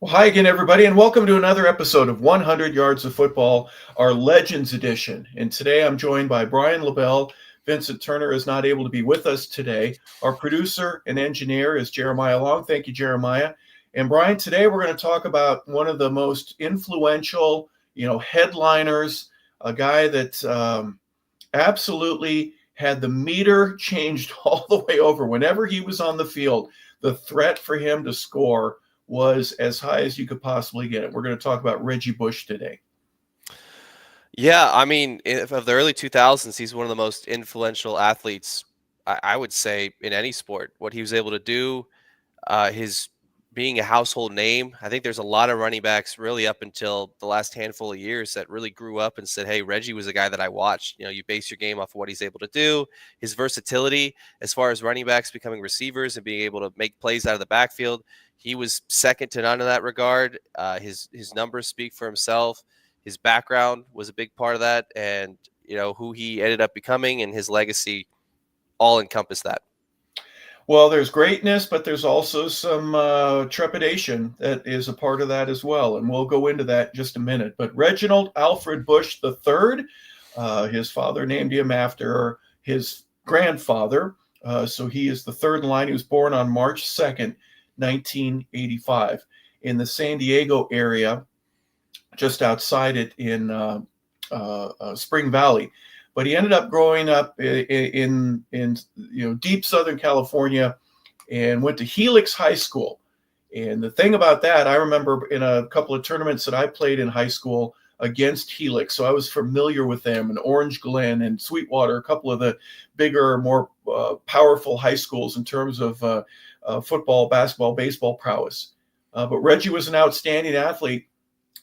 Well, hi again, everybody, and welcome to another episode of 100 Yards of Football, our Legends Edition. And today I'm joined by Brian LeBel. Vincent Turner is not able to be with us today. Our producer and engineer is Jeremiah Long. Thank you, Jeremiah. And Brian, today we're going to talk about one of the most influential, headliners, a guy that absolutely had the meter changed all the way over. Whenever he was on the field, the threat for him to score was as high as you could possibly get it. We're going to talk about Reggie Bush today. Yeah, I mean, of the early 2000s, he's one of the most influential athletes, I would say, in any sport. What he was able to do, his being a household name. I think there's a lot of running backs really up until the last handful of years that really grew up and said, hey, Reggie was a guy that I watched. You base your game off of what he's able to do, his versatility as far as running backs becoming receivers and being able to make plays out of the backfield. He was second to none in that regard. His numbers speak for himself. His background was a big part of that, and who he ended up becoming and his legacy all encompass that. Well, there's greatness, but there's also some trepidation that is a part of that as well. And we'll go into that in just a minute. But Reginald Alfred Bush III, his father named him after his grandfather. So he is the third in line. He was born on March 2nd, 1985, in the San Diego area, just outside it in Spring Valley. But he ended up growing up in deep Southern California and went to Helix High School. And the thing about that, I remember in a couple of tournaments that I played in high school against Helix, so I was familiar with them, and Orange Glen and Sweetwater, a couple of the bigger, more powerful high schools in terms of football, basketball, baseball prowess. But Reggie was an outstanding athlete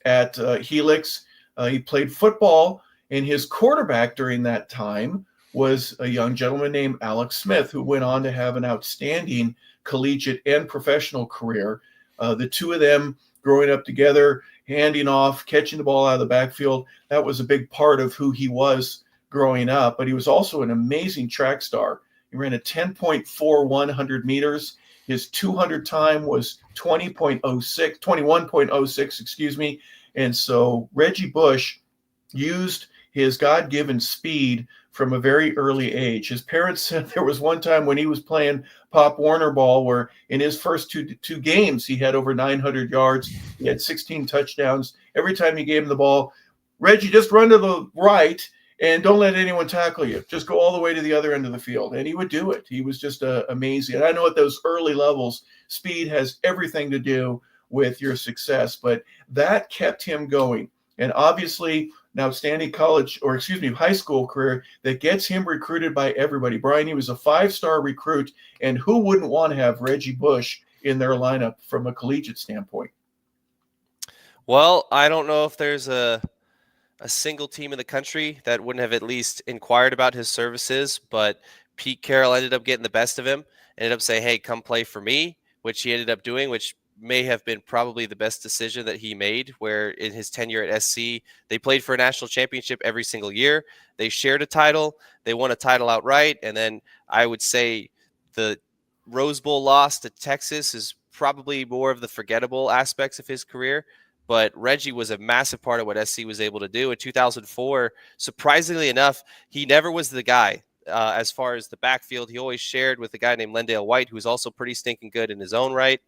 at Helix. He played football, and his quarterback during that time was a young gentleman named Alex Smith, who went on to have an outstanding collegiate and professional career. The two of them growing up together, handing off, catching the ball out of the backfield, that was a big part of who he was growing up. But he was also an amazing track star. He ran a 10.4 100 meters. His 200 time was 21.06, excuse me. And so Reggie Bush used his God-given speed from a very early age. His parents said there was one time when he was playing Pop Warner ball where in his first two games he had over 900 yards. He had 16 touchdowns. Every time he gave him the ball, Reggie, just run to the right and don't let anyone tackle you. Just go all the way to the other end of the field. And he would do it. He was just amazing. And I know at those early levels, speed has everything to do with your success, but that kept him going. And obviously, an outstanding high school career that gets him recruited by everybody. Brian, he was a 5-star recruit, and who wouldn't want to have Reggie Bush in their lineup from a collegiate standpoint? Well, I don't know if there's a single team in the country that wouldn't have at least inquired about his services, but Pete Carroll ended up getting the best of him, ended up saying, hey, come play for me, which he ended up doing, which may have been probably the best decision that he made, where in his tenure at SC, they played for a national championship every single year. They shared a title. They won a title outright. And then I would say the Rose Bowl loss to Texas is probably more of the forgettable aspects of his career. But Reggie was a massive part of what SC was able to do. In 2004, surprisingly enough, he never was the guy. As far as the backfield, he always shared with a guy named Lendale White, who was also pretty stinking good in his own right.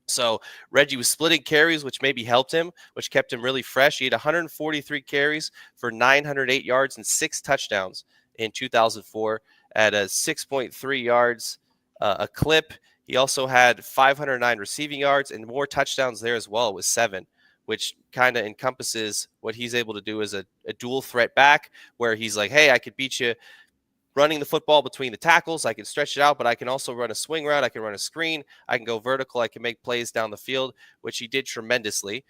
So Reggie was splitting carries, which maybe helped him, which kept him really fresh. He had 143 carries for 908 yards and 6 touchdowns in 2004 at a 6.3 yards a clip. He also had 509 receiving yards and more touchdowns there as well with 7, which kind of encompasses what he's able to do as a dual threat back, where he's like, hey, I could beat you running the football between the tackles. I can stretch it out, but I can also run a swing route. I can run a screen. I can go vertical. I can make plays down the field, which he did tremendously.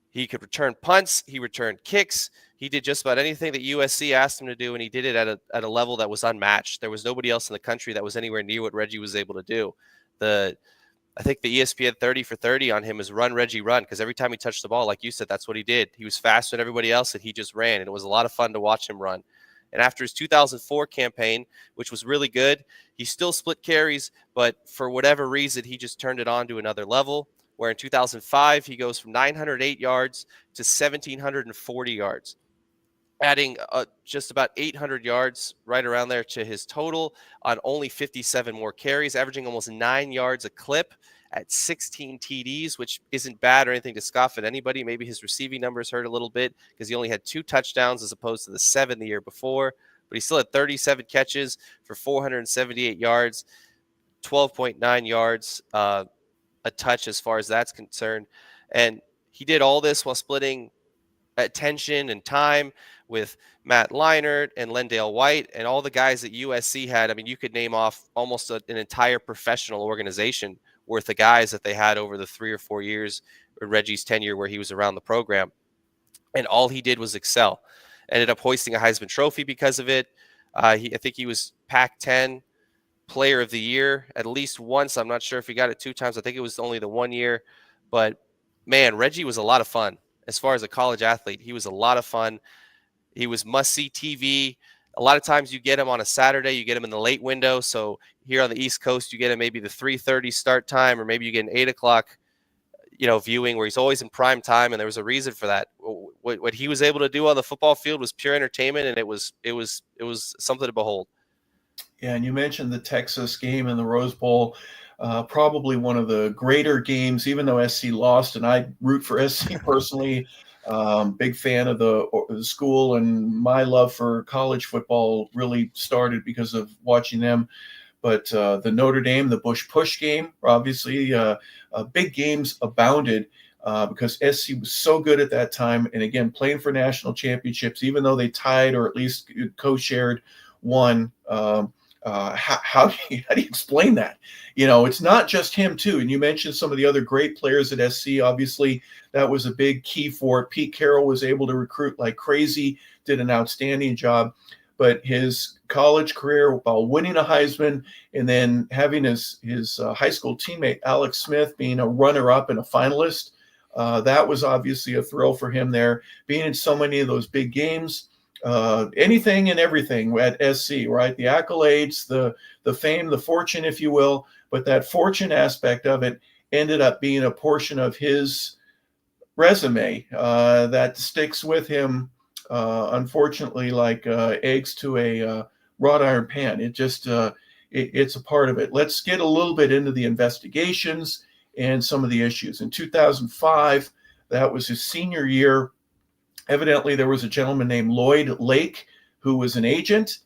He could return punts. He returned kicks. He did just about anything that USC asked him to do, and he did it at a level that was unmatched. There was nobody else in the country that was anywhere near what Reggie was able to do. I think the ESPN 30 for 30 on him is run, Reggie, run, because every time he touched the ball, like you said, that's what he did. He was faster than everybody else, and he just ran, and it was a lot of fun to watch him run. And after his 2004 campaign, which was really good, he still split carries, but for whatever reason, he just turned it on to another level. where in 2005 he goes from 908 yards to 1,740 yards, adding just about 800 yards right around there to his total on only 57 more carries, averaging almost 9 yards a clip at 16 TDs, which isn't bad or anything to scoff at anybody. Maybe his receiving numbers hurt a little bit because he only had 2 touchdowns as opposed to the 7 the year before, but he still had 37 catches for 478 yards, 12.9 yards a touch as far as that's concerned. And he did all this while splitting attention and time with Matt Leinart and Lendale White and all the guys that USC had. I mean, you could name off almost an entire professional organization worth of guys that they had over the 3 or 4 years in Reggie's tenure where he was around the program. And all he did was excel. Ended up hoisting a Heisman Trophy because of it. I think he was Pac-10 Player of the Year at least once. I'm not sure if he got it 2 times. I think it was only the 1 year. But, man, Reggie was a lot of fun. As far as a college athlete, he was a lot of fun. He was must-see TV. A lot of times you get him on a Saturday, you get him in the late window. So here on the East Coast, you get him maybe the 3:30 start time, or maybe you get an 8 o'clock, viewing where he's always in prime time, and there was a reason for that. What he was able to do on the football field was pure entertainment, and it was something to behold. Yeah, and you mentioned the Texas game in the Rose Bowl. Probably one of the greater games, even though SC lost, and I root for SC personally. Big fan of the school, and my love for college football really started because of watching them. But the Notre Dame, the Bush Push game, obviously, big games abounded because SC was so good at that time. And again, playing for national championships, even though they tied or at least co-shared one. How do you explain that? It's not just him too. And you mentioned some of the other great players at SC. Obviously, that was a big key for it. Pete Carroll was able to recruit like crazy, did an outstanding job. But his college career, while winning a Heisman and then having his high school teammate Alex Smith being a runner-up and a finalist, that was obviously a thrill for him there. Being in so many of those big games. Anything and everything at SC, right? The accolades, the fame, the fortune, if you will, but that fortune aspect of it ended up being a portion of his resume that sticks with him, unfortunately, like eggs to a wrought iron pan. It just it's a part of it. Let's get a little bit into the investigations and some of the issues. In 2005, that was his senior year. Evidently, there was a gentleman named Lloyd Lake who was an agent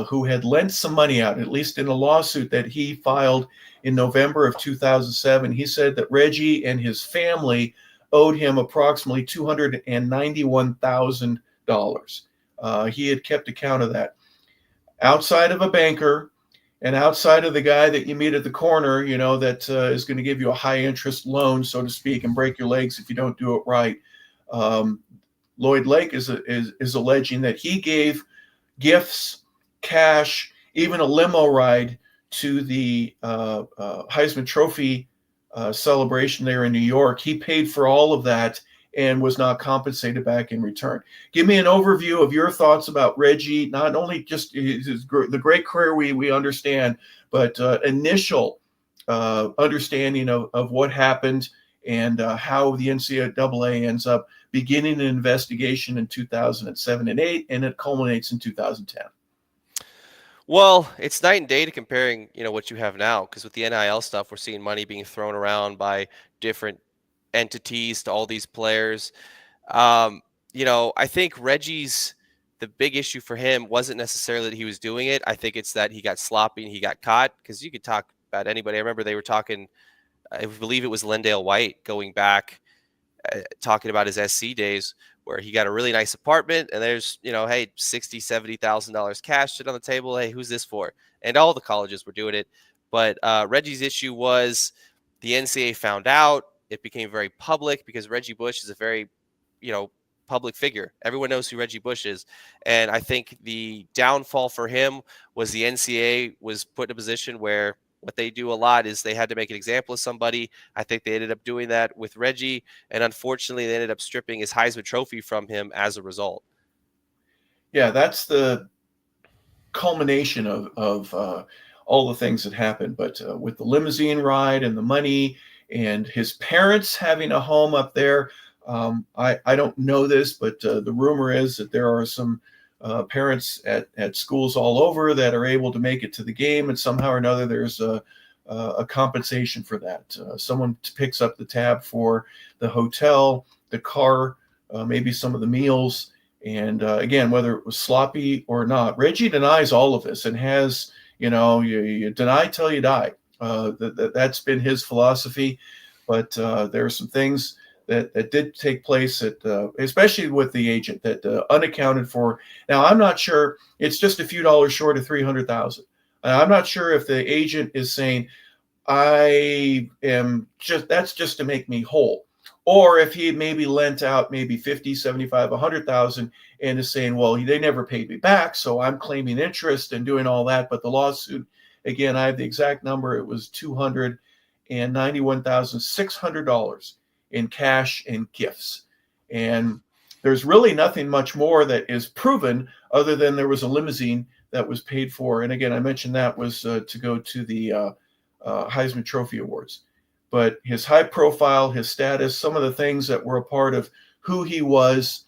who had lent some money out, at least in a lawsuit that he filed in November of 2007. He said that Reggie and his family owed him approximately $291,000. He had kept account of that. Outside of a banker and outside of the guy that you meet at the corner, that is going to give you a high interest loan, so to speak, and break your legs if you don't do it right. Lloyd Lake is alleging that he gave gifts, cash, even a limo ride to the Heisman Trophy celebration there in New York. He paid for all of that and was not compensated back in return. Give me an overview of your thoughts about Reggie, not only just the great career we understand, but initial understanding of what happened and how the NCAA ends up beginning an investigation in 2007 and 8, and it culminates in 2010. Well, it's night and day to comparing, what you have now, because with the NIL stuff, we're seeing money being thrown around by different entities to all these players. I think the big issue for him wasn't necessarily that he was doing it. I think it's that he got sloppy and he got caught, because you could talk about anybody. I remember they were talking, I believe it was Lendale White going back, talking about his SC days where he got a really nice apartment and there's, hey, $60,000, $70,000 cash sit on the table. Hey, who's this for? And all the colleges were doing it. But Reggie's issue was the NCAA found out. It became very public because Reggie Bush is a very, public figure. Everyone knows who Reggie Bush is. And I think the downfall for him was the NCAA was put in a position where what they do a lot is they had to make an example of somebody. I think they ended up doing that with Reggie, and unfortunately, they ended up stripping his Heisman Trophy from him as a result. Yeah, that's the culmination of all the things that happened. But with the limousine ride and the money and his parents having a home up there. I don't know this, but the rumor is that there are some parents at schools all over that are able to make it to the game, and somehow or another there's a compensation for that. Someone picks up the tab for the hotel, the car, maybe some of the meals. And again, whether it was sloppy or not, Reggie denies all of this and has, you deny till you die. That's been his philosophy. But there are some things that did take place, especially with the agent, that unaccounted for. Now, I'm not sure. It's just a few dollars short of 300,000. I'm not sure if the agent is saying, that's just to make me whole. Or if he maybe lent out maybe 50, 75, 100,000 and is saying, well, they never paid me back, so I'm claiming interest and doing all that. But the lawsuit, again, I have the exact number. It was $291,600 in cash and gifts. And there's really nothing much more that is proven other than there was a limousine that was paid for. And again, I mentioned that was to go to the Heisman Trophy Awards. But his high profile, his status, some of the things that were a part of who he was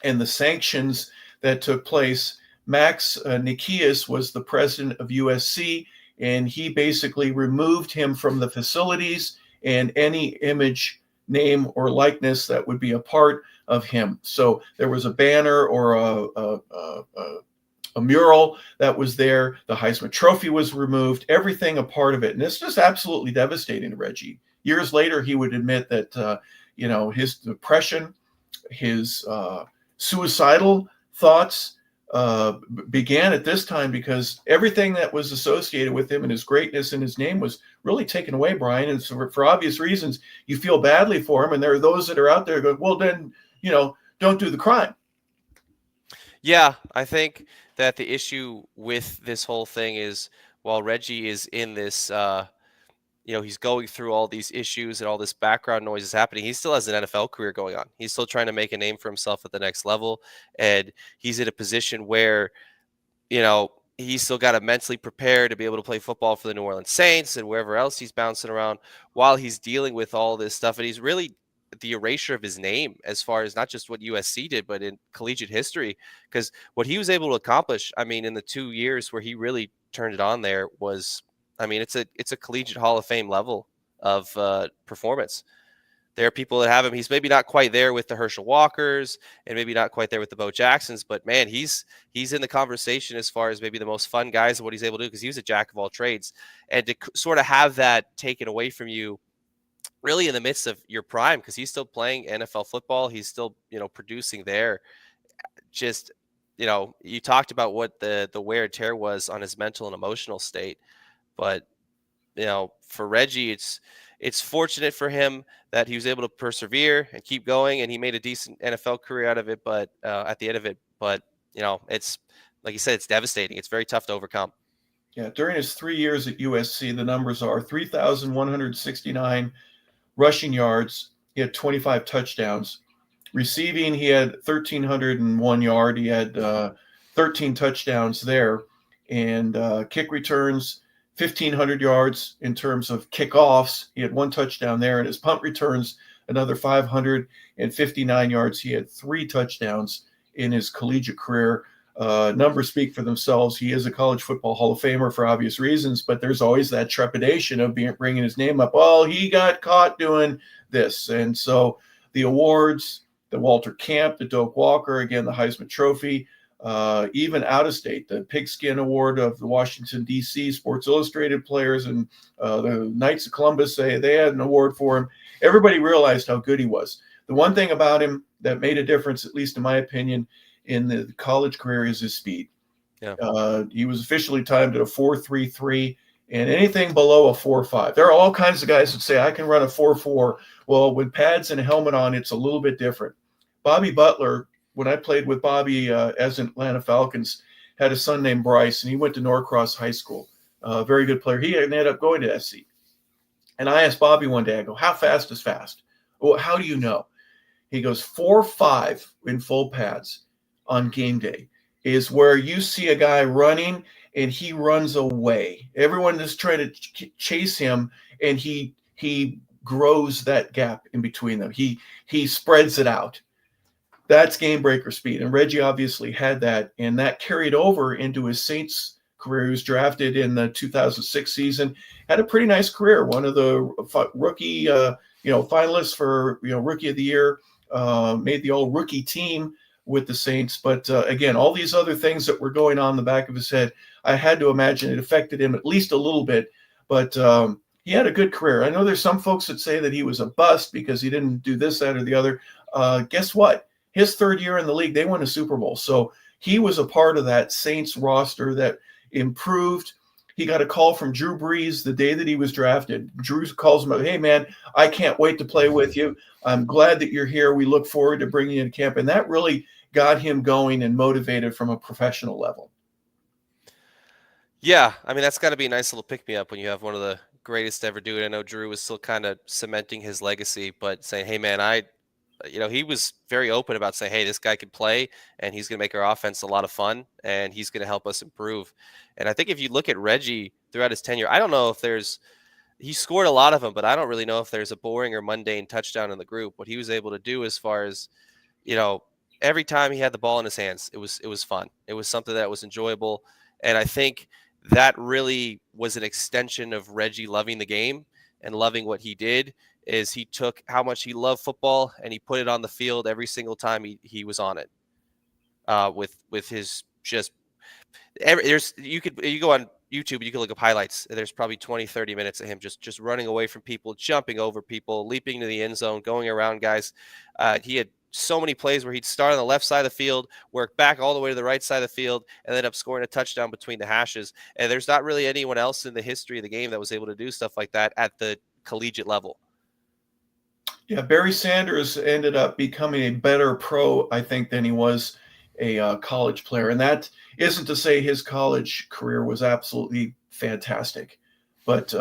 and the sanctions that took place. Max Nikias was the president of USC, and he basically removed him from the facilities and any image, name, or likeness that would be a part of him. So there was a banner or a mural that was there. The Heisman Trophy was removed, everything a part of it. And it's just absolutely devastating to Reggie. Years later, he would admit that, his depression, his suicidal thoughts began at this time because everything that was associated with him and his greatness and his name was really taken away, Brian. And so for obvious reasons, you feel badly for him. And there are those that are out there going, well, then, don't do the crime. Yeah, I think that the issue with this whole thing is while Reggie is in this, he's going through all these issues and all this background noise is happening, he still has an NFL career going on. He's still trying to make a name for himself at the next level. And he's in a position where, he's still got to mentally prepare to be able to play football for the New Orleans Saints and wherever else he's bouncing around while he's dealing with all this stuff. And he's really the erasure of his name as far as not just what USC did, but in collegiate history, because what he was able to accomplish, in the 2 years where he really turned it on there was, it's a collegiate Hall of Fame level of performance. There are people that have him. He's maybe not quite there with the Herschel Walkers and maybe not quite there with the Bo Jacksons, but man, he's in the conversation as far as maybe the most fun guys of what he's able to do because he was a jack of all trades. And to sort of have that taken away from you really in the midst of your prime, because he's still playing NFL football. He's still, producing there. Just, you talked about what the wear and tear was on his mental and emotional state. But, for Reggie, it's fortunate for him that he was able to persevere and keep going, and he made a decent NFL career out of it. But at the end of it, it's like you said, it's devastating. It's very tough to overcome. Yeah, during his 3 years at USC, the numbers are 3,169 rushing yards. He had 25 touchdowns. Receiving, he had 1,301 yard. He had 13 touchdowns there. And kick returns, 1,500 yards in terms of kickoffs. He had 1 touchdown there. And his punt returns, another 559 yards. He had 3 touchdowns in his collegiate career. Numbers speak for themselves. He is a college football Hall of Famer for obvious reasons, but there's always that trepidation of bringing his name up. Well, he got caught doing this. And so the awards, the Walter Camp, the Doak Walker, again, the Heisman Trophy, even out of state, the Pigskin Award of the Washington, D.C. Sports Illustrated players and the Knights of Columbus, they had an award for him. Everybody realized how good he was. The one thing about him that made a difference, at least in my opinion, in the college career is his speed. Yeah. He was officially timed at a 4.33, and anything below a 4.5. There are all kinds of guys that say, I can run a 4.4. Well, with pads and a helmet on, it's a little bit different. Bobby Butler, when I played with Bobby as Atlanta Falcons, had a son named Bryce, and he went to Norcross High School. Very good player. He ended up going to SC. And I asked Bobby one day, I go, how fast is fast? Well, how do you know? He goes, 4.5 in full pads on game day is where you see a guy running and he runs away. Everyone is trying to chase him, and he he grows that gap in between them. He spreads it out. That's game breaker speed. And Reggie obviously had that, and that carried over into his Saints career. He was drafted in the 2006 season, had a pretty nice career. One of the rookie, finalists for rookie of the year, made the all rookie team with the Saints. But again, all these other things that were going on in the back of his head, I had to imagine it affected him at least a little bit. But he had a good career. I know there's some folks that say that he was a bust because he didn't do this, that, or the other. Guess what? His third year in the league, they won a Super Bowl. So he was a part of that Saints roster that improved. He got a call from Drew Brees the day that he was drafted. Drew calls him up, "Hey, man, I can't wait to play with you. I'm glad that you're here. We look forward to bringing you to camp." And that really got him going and motivated from a professional level. Yeah, I mean, that's got to be a nice little pick-me-up when you have one of the greatest to ever do it. I know Drew was still kind of cementing his legacy, but saying, "Hey, man, he was very open about saying, hey, this guy can play and he's going to make our offense a lot of fun and he's going to help us improve." And I think if you look at Reggie throughout his tenure, I don't know if he scored a lot of them, but I don't really know if there's a boring or mundane touchdown in the group. What he was able to do as far as, every time he had the ball in his hands, it was fun. It was something that was enjoyable. And I think that really was an extension of Reggie loving the game and loving what he did. Is he took how much he loved football and he put it on the field every single time he was on it. With his just you go on YouTube, you can look up highlights. There's probably 20-30 minutes of him just running away from people, jumping over people, leaping to the end zone, going around guys. He had so many plays where he'd start on the left side of the field, work back all the way to the right side of the field, and end up scoring a touchdown between the hashes. And there's not really anyone else in the history of the game that was able to do stuff like that at the collegiate level. Yeah, Barry Sanders ended up becoming a better pro, I think, than he was a college player. And that isn't to say his college career was absolutely fantastic, but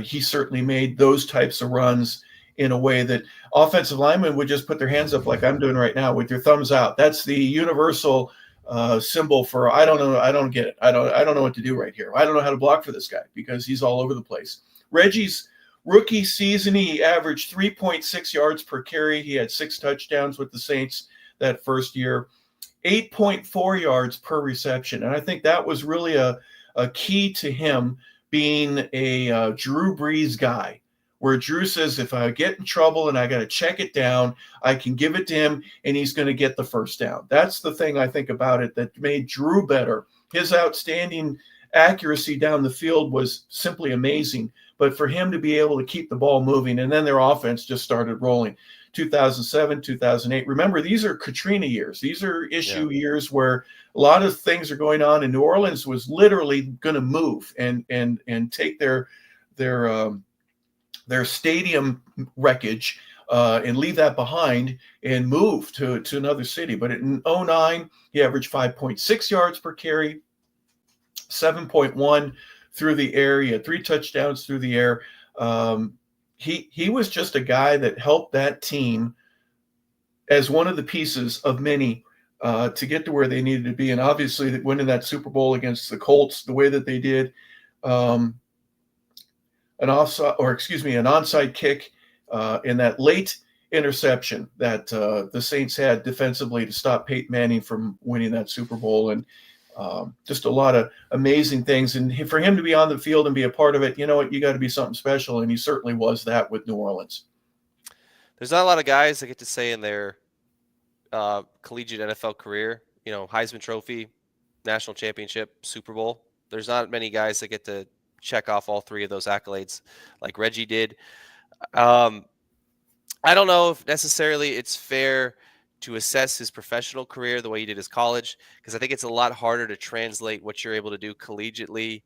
he certainly made those types of runs in a way that offensive linemen would just put their hands up like I'm doing right now with your thumbs out. That's the universal symbol for I don't know, I don't get it. I don't know what to do right here. I don't know how to block for this guy because he's all over the place. Reggie's rookie season, he averaged 3.6 yards per carry. He had 6 touchdowns with the Saints that first year, 8.4 yards per reception. And I think that was really a key to him being a Drew Brees guy, where Drew says, if I get in trouble and I got to check it down, I can give it to him and he's going to get the first down. That's the thing I think about it that made Drew better. His outstanding accuracy down the field was simply amazing. But for him to be able to keep the ball moving, and then their offense just started rolling. 2007, 2008. Remember, these are Katrina years. These are issue years where a lot of things are going on, and New Orleans was literally going to move and take their stadium wreckage and leave that behind and move to another city. But in 2009, he averaged 5.6 yards per carry, 7.1 through the air. He had 3 touchdowns through the air. He was just a guy that helped that team as one of the pieces of many to get to where they needed to be. And obviously, winning that Super Bowl against the Colts the way that they did, an onside kick in that late interception that the Saints had defensively to stop Peyton Manning from winning that Super Bowl. And just a lot of amazing things. And for him to be on the field and be a part of it, you know what, you got to be something special. And he certainly was that with New Orleans. There's not a lot of guys that get to say in their collegiate NFL career, Heisman Trophy, national championship, Super Bowl. There's not many guys that get to check off all 3 of those accolades like Reggie did. I don't know if necessarily it's fair to assess his professional career the way he did his college, because I think it's a lot harder to translate what you're able to do collegiately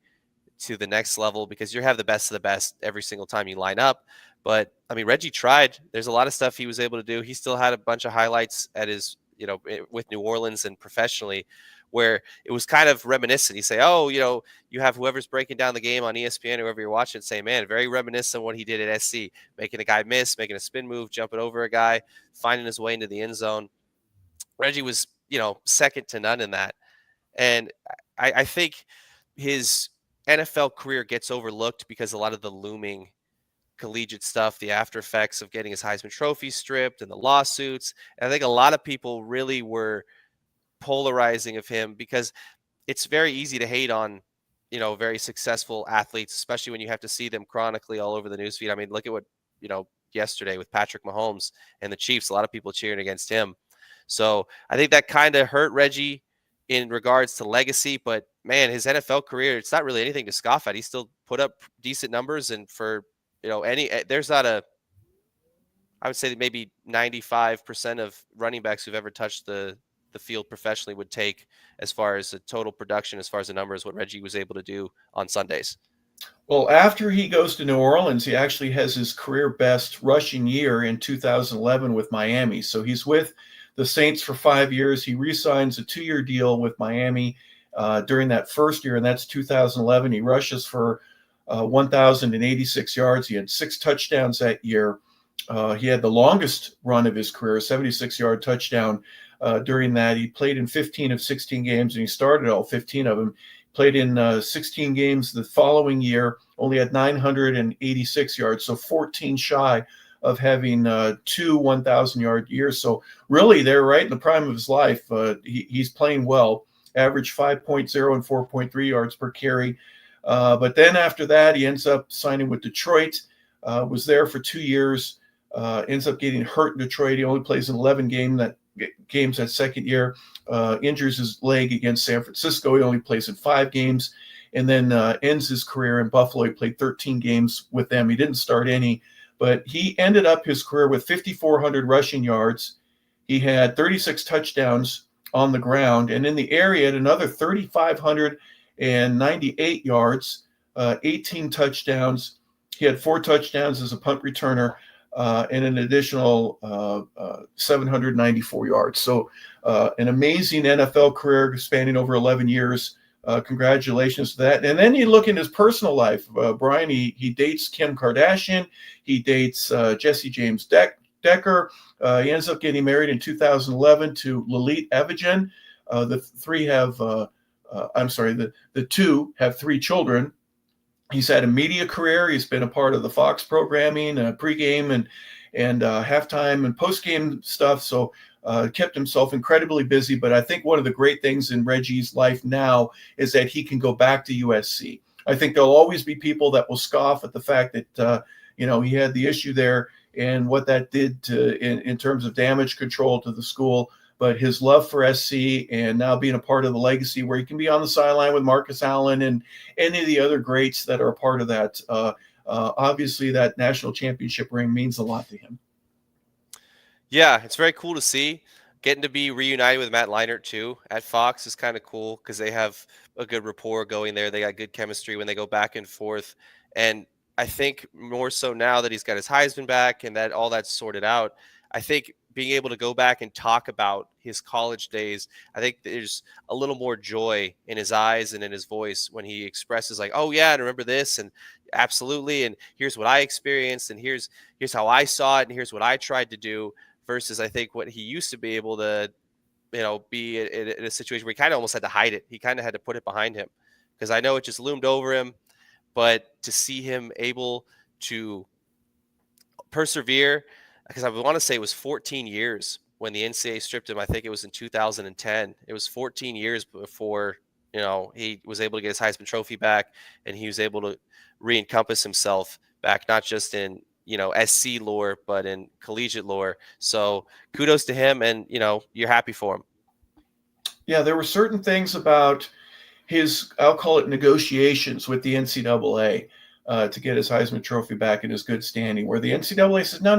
to the next level, because you have the best of the best every single time you line up. But I mean, Reggie tried. There's a lot of stuff he was able to do. He still had a bunch of highlights at his, with New Orleans and professionally, where it was kind of reminiscent. You say, oh, you have whoever's breaking down the game on ESPN, whoever you're watching, say, man, very reminiscent of what he did at SC, making a guy miss, making a spin move, jumping over a guy, finding his way into the end zone. Reggie was, second to none in that. And I think his NFL career gets overlooked because a lot of the looming collegiate stuff, the after effects of getting his Heisman Trophy stripped and the lawsuits. And I think a lot of people really were polarizing of him because it's very easy to hate on, very successful athletes, especially when you have to see them chronically all over the newsfeed. I mean, look at what, yesterday with Patrick Mahomes and the Chiefs, a lot of people cheering against him. So I think that kind of hurt Reggie in regards to legacy, but man, his NFL career, it's not really anything to scoff at. He still put up decent numbers. And for, there's not I would say that maybe 95% of running backs who've ever touched the field professionally would take as far as the total production, as far as the numbers, what Reggie was able to do on Sundays. Well, after he goes to New Orleans, he actually has his career best rushing year in 2011 with Miami. So he's with the Saints for 5 years. He re-signs a 2-year deal with Miami during that first year, and that's 2011. He rushes for 1,086 yards. He had 6 touchdowns that year. He had the longest run of his career, a 76-yard touchdown during that. He played in 15 of 16 games, and he started all 15 of them. Played in 16 games the following year, only had 986 yards, so 14 shy of having 2 1,000-yard years. So really, they're right in the prime of his life. He's playing well, average 5.0 and 4.3 yards per carry. But then after that, he ends up signing with Detroit, was there for 2 years, ends up getting hurt in Detroit. He only plays in 11 games that second year, injures his leg against San Francisco. He only plays in 5 games, and then ends his career in Buffalo. He played 13 games with them. He didn't start any, but he ended up his career with 5,400 rushing yards. He had 36 touchdowns on the ground, and in the air, he had another 3,598 yards, 18 touchdowns. He had 4 touchdowns as a punt returner, and an additional 794 yards. So an amazing NFL career spanning over 11 years. Congratulations to that. And then you look in his personal life. Brian, he dates Kim Kardashian. He dates Jesse James Decker. He ends up getting married in 2011 to Lalit Evgen. The two have 3 children. He's had a media career. He's been a part of the Fox programming, pregame and halftime and postgame stuff. So kept himself incredibly busy. But I think one of the great things in Reggie's life now is that he can go back to USC. I think there'll always be people that will scoff at the fact that he had the issue there and what that did in terms of damage control to the school. But his love for SC and now being a part of the legacy where he can be on the sideline with Marcus Allen and any of the other greats that are a part of that, obviously that national championship ring means a lot to him. Yeah, it's very cool to see. Getting to be reunited with Matt Leinart too at Fox is kind of cool because they have a good rapport going there. They got good chemistry when they go back and forth. And I think more so now that he's got his Heisman back and that all that's sorted out, I think being able to go back and talk about his college days, I think there's a little more joy in his eyes and in his voice when he expresses like, oh yeah, and remember this, and absolutely, and here's what I experienced, and here's how I saw it, and here's what I tried to do, versus I think what he used to be able to, be in a situation where he kind of almost had to hide it. He kind of had to put it behind him because I know it just loomed over him, but to see him able to persevere, because I want to say it was 14 years when the NCAA stripped him. I think it was in 2010. It was 14 years before, he was able to get his Heisman Trophy back and he was able to re-encompass himself back, not just in, SC lore, but in collegiate lore. So kudos to him and, you're happy for him. Yeah, there were certain things about his, I'll call it negotiations with the NCAA. To get his Heisman Trophy back in his good standing, where the NCAA says, no,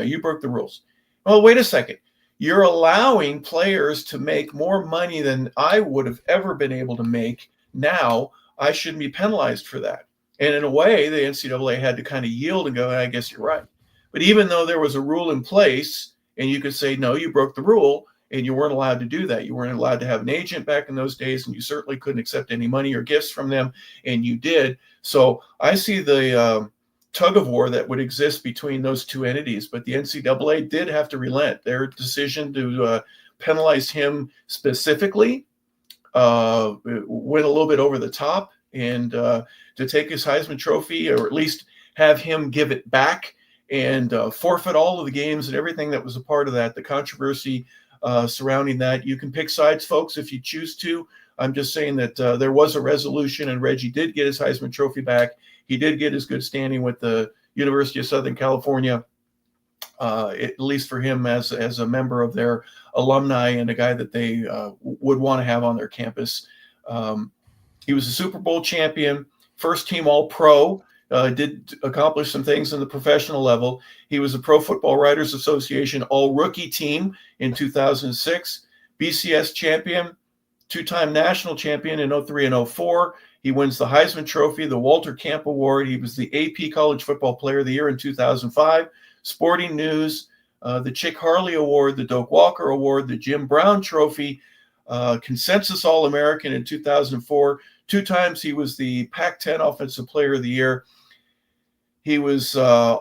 you broke the rules. Well, wait a second. You're allowing players to make more money than I would have ever been able to make. Now I shouldn't be penalized for that. And in a way, the NCAA had to kind of yield and go, I guess you're right. But even though there was a rule in place and you could say, no, you broke the rule, and you weren't allowed to do that. You weren't allowed to have an agent back in those days, and you certainly couldn't accept any money or gifts from them, and you did. So I see the tug of war that would exist between those two entities, but the NCAA did have to relent. Their decision to penalize him specifically went a little bit over the top, and to take his Heisman Trophy, or at least have him give it back and forfeit all of the games and everything that was a part of that, the controversy surrounding that. You can pick sides, folks, if you choose to. I'm just saying that there was a resolution, and Reggie did get his Heisman Trophy back. He did get his good standing with the University of Southern California, at least for him as a member of their alumni and a guy that they would want to have on their campus. He was a Super Bowl champion, first team All-Pro, did accomplish some things in the professional level. He was a Pro Football Writers Association All-Rookie team in 2006, BCS champion, two-time national champion in 03 and 04. He wins the Heisman Trophy, the Walter Camp Award. He was the AP College Football Player of the Year in 2005. Sporting News, the Chick Harley Award, the Doak Walker Award, the Jim Brown Trophy, Consensus All-American in 2004. 2 times he was the Pac-10 Offensive Player of the Year. He was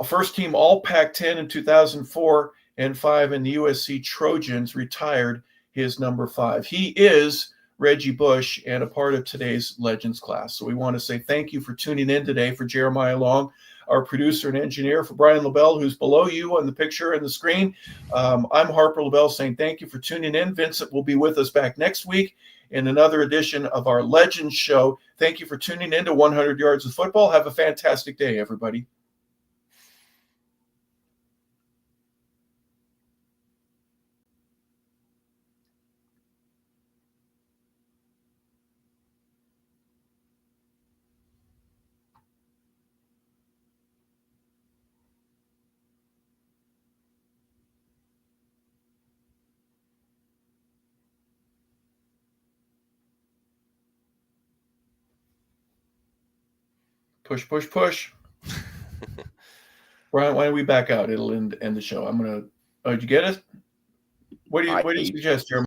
first team All Pac-10 in 2004 and 5, and the USC Trojans retired his number 5. He is Reggie Bush and a part of today's Legends class. So we want to say thank you for tuning in today. For Jeremiah Long, our producer and engineer, for Brian LeBel, who's below you on the picture and the screen. I'm Harper LeBel saying thank you for tuning in. Vincent will be with us back next week in another edition of our Legends Show. Thank you for tuning in to 100 Yards of Football. Have a fantastic day, everybody. Push, push, push. Brian, why don't we back out? It'll end the show. I'm going to, oh, did you get it? What do you suggest, Jeremiah?